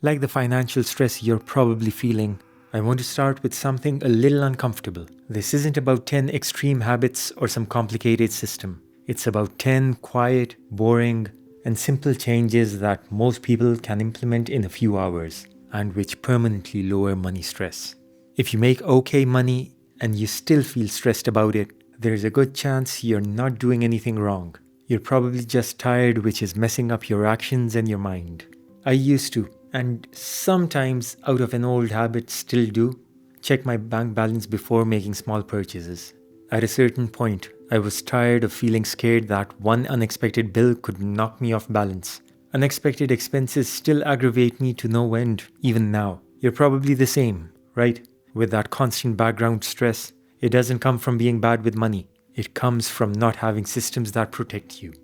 Like the financial stress you're probably feeling, I want to start with something a little uncomfortable. This isn't about 10 extreme habits or some complicated system. It's about 10 quiet, boring, and simple changes that most people can implement in a few hours and which permanently lower money stress. If you make okay money and you still feel stressed about it, there's a good chance you're not doing anything wrong. You're probably just tired, which is messing up your actions and your mind. I used to, and sometimes out of an old habit still do, check my bank balance before making small purchases. At a certain point, I was tired of feeling scared that one unexpected bill could knock me off balance. Unexpected expenses still aggravate me to no end, even now. You're probably the same, right? With that constant background stress, it doesn't come from being bad with money. It comes from not having systems that protect you.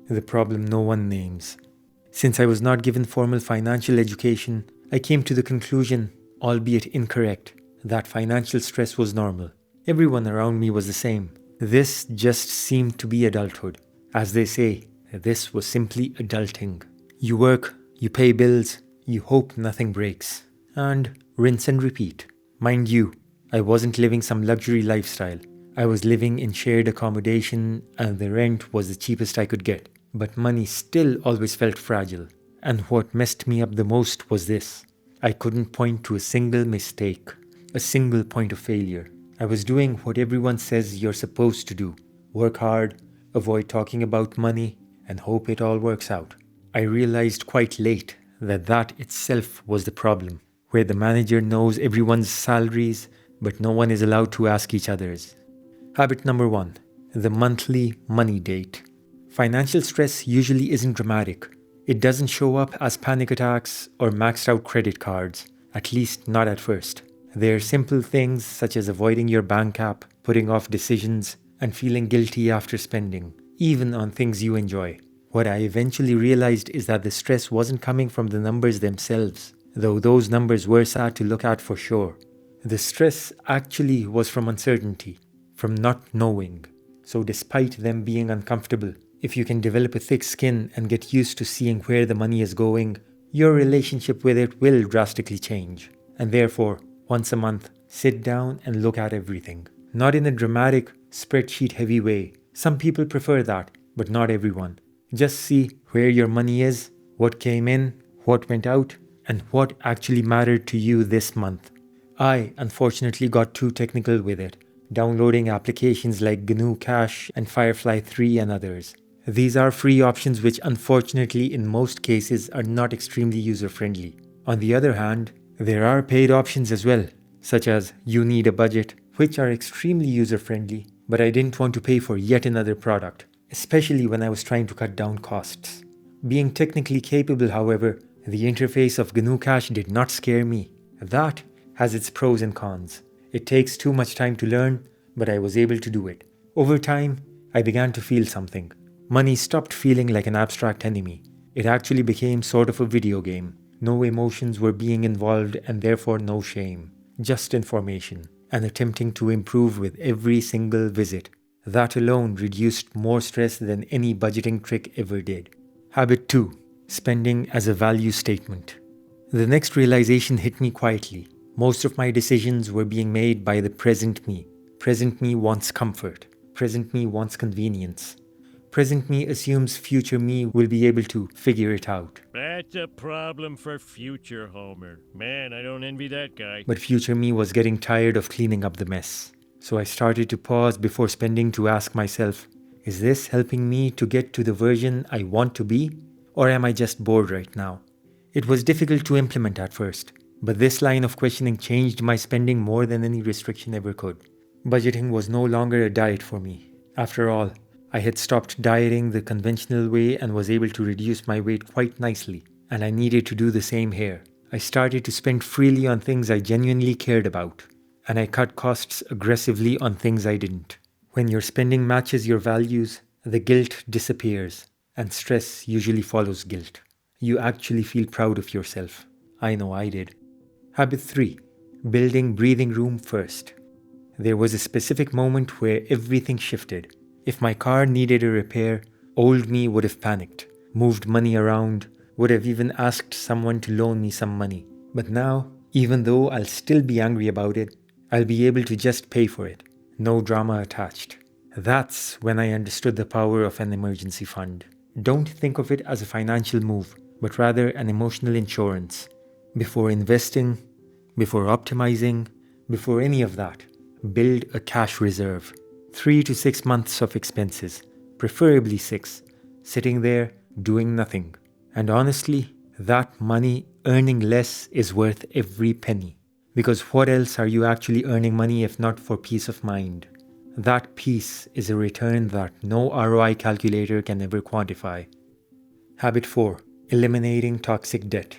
The problem no one names. Since I was not given formal financial education, I came to the conclusion, albeit incorrect, that financial stress was normal. Everyone around me was the same. This just seemed to be adulthood. As they say, this was simply adulting. You work, you pay bills, you hope nothing breaks. And rinse and repeat. Mind you, I wasn't living some luxury lifestyle. I was living in shared accommodation and the rent was the cheapest I could get. But money still always felt fragile. And what messed me up the most was this. I couldn't point to a single mistake, a single point of failure. I was doing what everyone says you're supposed to do. Work hard, avoid talking about money, and hope it all works out. I realized quite late that that itself was the problem, where the manager knows everyone's salaries, but no one is allowed to ask each other's. Habit number 1, the monthly money date. Financial stress usually isn't dramatic. It doesn't show up as panic attacks or maxed out credit cards, at least not at first. They're simple things such as avoiding your bank app, putting off decisions, and feeling guilty after spending, even on things you enjoy. What I eventually realized is that the stress wasn't coming from the numbers themselves, though those numbers were sad to look at for sure. The stress actually was from uncertainty, from not knowing. So despite them being uncomfortable, if you can develop a thick skin and get used to seeing where the money is going, your relationship with it will drastically change. And therefore, once a month, sit down and look at everything. Not in a dramatic, spreadsheet-heavy way. Some people prefer that, but not everyone. Just see where your money is, what came in, what went out, and what actually mattered to you this month. I, unfortunately, got too technical with it, downloading applications like GNU Cash and Firefly 3 and others. These are free options which unfortunately in most cases are not extremely user-friendly. On the other hand, there are paid options as well, such as You Need a Budget, which are extremely user-friendly, but I didn't want to pay for yet another product, especially when I was trying to cut down costs. Being technically capable, however, the interface of GNU Cash did not scare me. That has its pros and cons. It takes too much time to learn, but I was able to do it. Over time, I began to feel something. Money stopped feeling like an abstract enemy. It actually became sort of a video game. No emotions were being involved and therefore no shame. Just information, and attempting to improve with every single visit. That alone reduced more stress than any budgeting trick ever did. Habit 2. Spending as a value statement. The next realization hit me quietly. Most of my decisions were being made by the present me. Present me wants comfort. Present me wants convenience. Present me assumes future me will be able to figure it out. That's a problem for future Homer. Man, I don't envy that guy. But future me was getting tired of cleaning up the mess. So I started to pause before spending to ask myself, is this helping me to get to the version I want to be? Or am I just bored right now? It was difficult to implement at first, but this line of questioning changed my spending more than any restriction ever could. Budgeting was no longer a diet for me. After all, I had stopped dieting the conventional way and was able to reduce my weight quite nicely, and I needed to do the same here. I started to spend freely on things I genuinely cared about, and I cut costs aggressively on things I didn't. When your spending matches your values, the guilt disappears, and stress usually follows guilt. You actually feel proud of yourself. I know I did. Habit 3. Building breathing room first. There was a specific moment where everything shifted. If my car needed a repair, old me would have panicked, moved money around, would have even asked someone to loan me some money. But now, even though I'll still be angry about it, I'll be able to just pay for it. No drama attached. That's when I understood the power of an emergency fund. Don't think of it as a financial move, but rather an emotional insurance. Before investing, before optimizing, before any of that, build a cash reserve. 3 to 6 months of expenses, preferably 6, sitting there doing nothing. And honestly, that money earning less is worth every penny. Because what else are you actually earning money if not for peace of mind? That peace is a return that no ROI calculator can ever quantify. Habit 4. Eliminating toxic debt.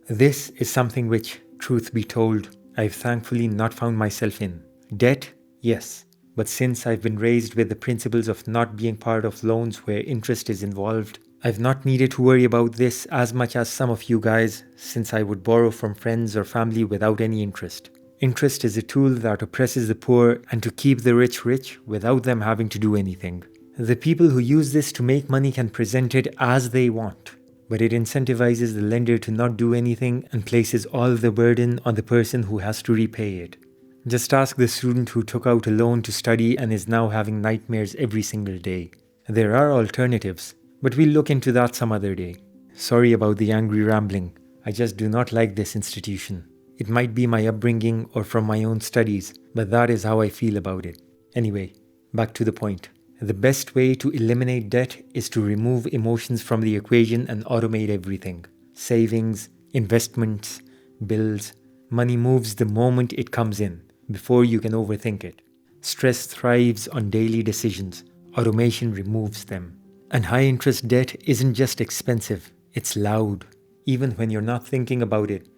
This is something which, truth be told, I've thankfully not found myself in. Debt, yes. But since I've been raised with the principles of not being part of loans where interest is involved, I've not needed to worry about this as much as some of you guys, since I would borrow from friends or family without any interest. Interest is a tool that oppresses the poor and to keep the rich rich without them having to do anything. The people who use this to make money can present it as they want, but it incentivizes the lender to not do anything and places all the burden on the person who has to repay it. Just ask the student who took out a loan to study and is now having nightmares every single day. There are alternatives, but we'll look into that some other day. Sorry about the angry rambling. I just do not like this institution. It might be my upbringing or from my own studies, but that is how I feel about it. Anyway, back to the point. The best way to eliminate debt is to remove emotions from the equation and automate everything. Savings, investments, bills. Money moves the moment it comes in, before you can overthink it. Stress thrives on daily decisions. Automation removes them. And high-interest debt isn't just expensive, it's loud. Even when you're not thinking about it,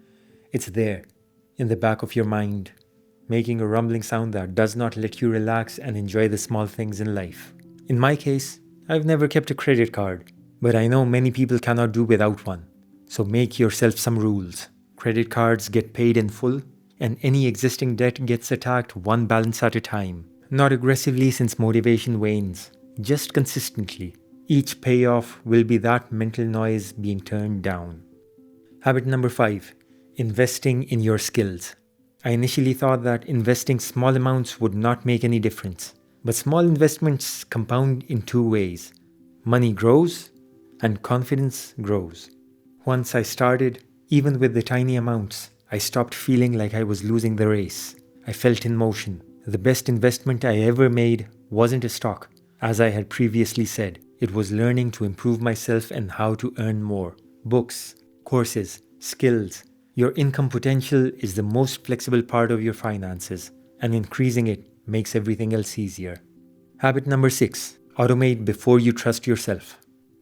it's there, in the back of your mind, making a rumbling sound that does not let you relax and enjoy the small things in life. In my case, I've never kept a credit card, but I know many people cannot do without one. So make yourself some rules. Credit cards get paid in full, and any existing debt gets attacked one balance at a time. Not aggressively since motivation wanes, just consistently. Each payoff will be that mental noise being turned down. Habit number 5. Investing in your skills. I initially thought that investing small amounts would not make any difference, but small investments compound in 2 ways. Money grows and confidence grows. Once I started, even with the tiny amounts, I stopped feeling like I was losing the race. I felt in motion. The best investment I ever made wasn't a stock. As I had previously said, it was learning to improve myself and how to earn more. Books, courses, skills. Your income potential is the most flexible part of your finances, and increasing it makes everything else easier. Habit number 6. Automate before you trust yourself.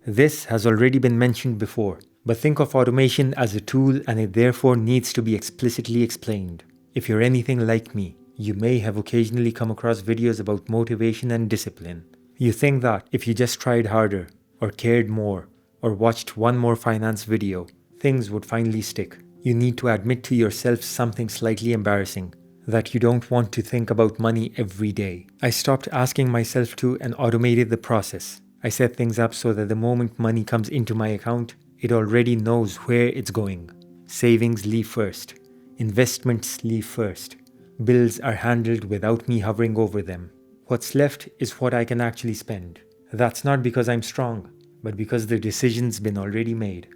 This has already been mentioned before, but think of automation as a tool and it therefore needs to be explicitly explained. If you're anything like me, you may have occasionally come across videos about motivation and discipline. You think that if you just tried harder, or cared more, or watched one more finance video, things would finally stick. You need to admit to yourself something slightly embarrassing, that you don't want to think about money every day. I stopped asking myself to and automated the process. I set things up so that the moment money comes into my account, it already knows where it's going. Savings leave first. Investments leave first. Bills are handled without me hovering over them. What's left is what I can actually spend. That's not because I'm strong, but because the decision's been already made.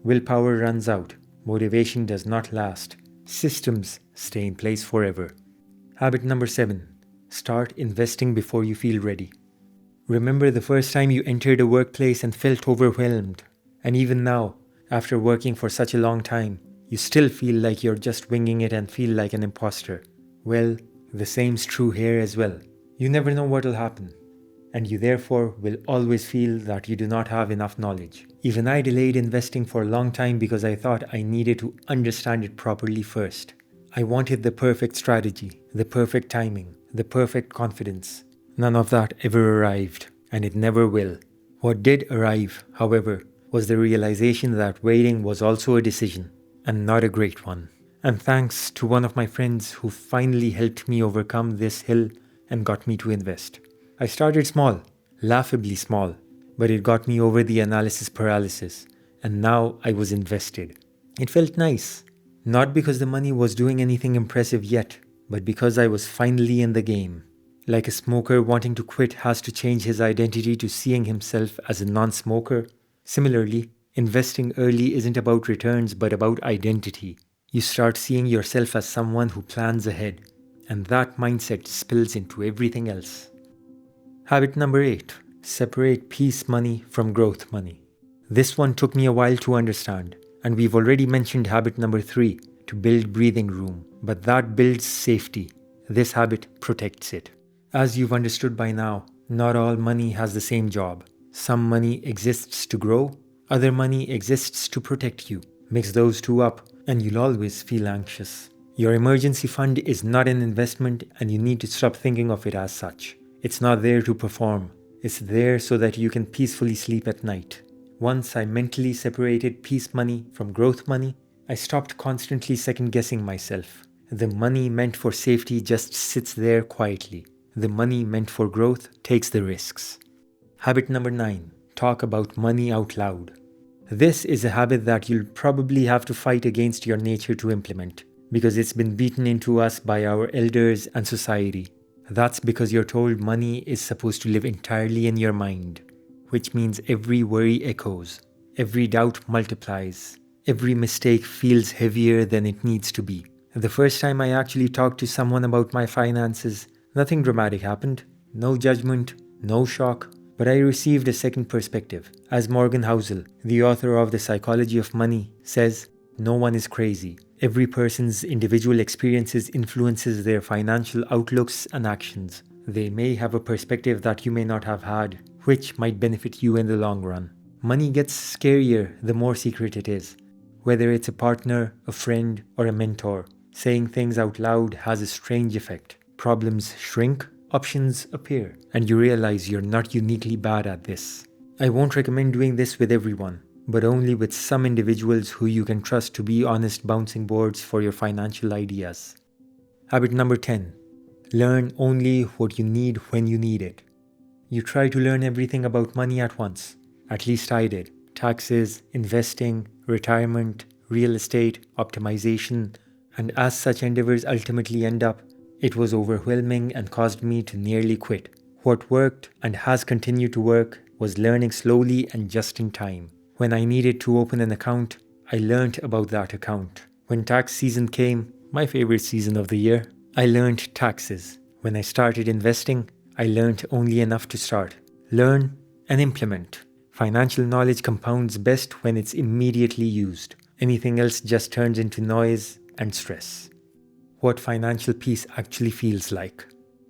Willpower runs out. Motivation does not last. Systems stay in place forever. Habit number 7. Start investing before you feel ready. Remember the first time you entered a workplace and felt overwhelmed. And even now, after working for such a long time, you still feel like you're just winging it and feel like an imposter. Well, the same's true here as well. You never know what will happen, and you therefore will always feel that you do not have enough knowledge. Even I delayed investing for a long time because I thought I needed to understand it properly first. I wanted the perfect strategy, the perfect timing, the perfect confidence. None of that ever arrived, and it never will. What did arrive, however, was the realization that waiting was also a decision, and not a great one. And thanks to one of my friends who finally helped me overcome this hill and got me to invest. I started small, laughably small, but it got me over the analysis paralysis, and now I was invested. It felt nice. Not because the money was doing anything impressive yet, but because I was finally in the game. Like a smoker wanting to quit has to change his identity to seeing himself as a non-smoker. Similarly, investing early isn't about returns but about identity. You start seeing yourself as someone who plans ahead, and that mindset spills into everything else. Habit number 8. Separate peace money from growth money. This one took me a while to understand, and we've already mentioned habit number 3, to build breathing room, but that builds safety. This habit protects it. As you've understood by now, not all money has the same job. Some money exists to grow, other money exists to protect you. Mix those two up, and you'll always feel anxious. Your emergency fund is not an investment, and you need to stop thinking of it as such. It's not there to perform. It's there so that you can peacefully sleep at night. Once I mentally separated peace money from growth money, I stopped constantly second-guessing myself. The money meant for safety just sits there quietly. The money meant for growth takes the risks. Habit number 9. Talk about money out loud. This is a habit that you'll probably have to fight against your nature to implement, because it's been beaten into us by our elders and society. That's because you're told money is supposed to live entirely in your mind, which means every worry echoes, every doubt multiplies, every mistake feels heavier than it needs to be. The first time I actually talked to someone about my finances, nothing dramatic happened, no judgment, no shock, but I received a second perspective. As Morgan Housel, the author of The Psychology of Money, says, no one is crazy. Every person's individual experiences influences their financial outlooks and actions. They may have a perspective that you may not have had, which might benefit you in the long run. Money gets scarier the more secret it is. Whether it's a partner, a friend, or a mentor, saying things out loud has a strange effect. Problems shrink, options appear, and you realize you're not uniquely bad at this. I won't recommend doing this with everyone, but only with some individuals who you can trust to be honest bouncing boards for your financial ideas. Habit number 10. Learn only what you need when you need it. You try to learn everything about money at once. At least I did. Taxes, investing, retirement, real estate, optimization, and as such endeavors ultimately end up, it was overwhelming and caused me to nearly quit. What worked and has continued to work was learning slowly and just in time. When I needed to open an account, I learned about that account. When tax season came, my favorite season of the year, I learned taxes. When I started investing, I learned only enough to start. Learn and implement. Financial knowledge compounds best when it's immediately used. Anything else just turns into noise and stress. What financial peace actually feels like.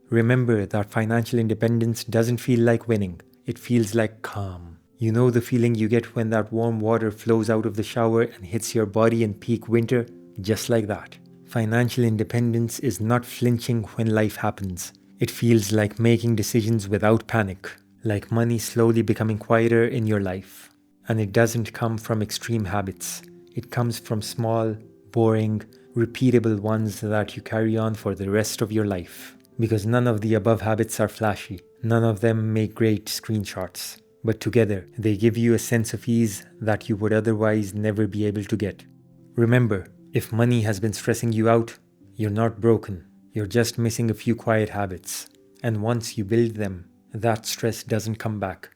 Remember that financial independence doesn't feel like winning. It feels like calm. You know the feeling you get when that warm water flows out of the shower and hits your body in peak winter? Just like that. Financial independence is not flinching when life happens. It feels like making decisions without panic, like money slowly becoming quieter in your life. And it doesn't come from extreme habits. It comes from small, boring, repeatable ones that you carry on for the rest of your life. Because none of the above habits are flashy. None of them make great screenshots. But together, they give you a sense of ease that you would otherwise never be able to get. Remember, if money has been stressing you out, you're not broken. You're just missing a few quiet habits. And once you build them, that stress doesn't come back.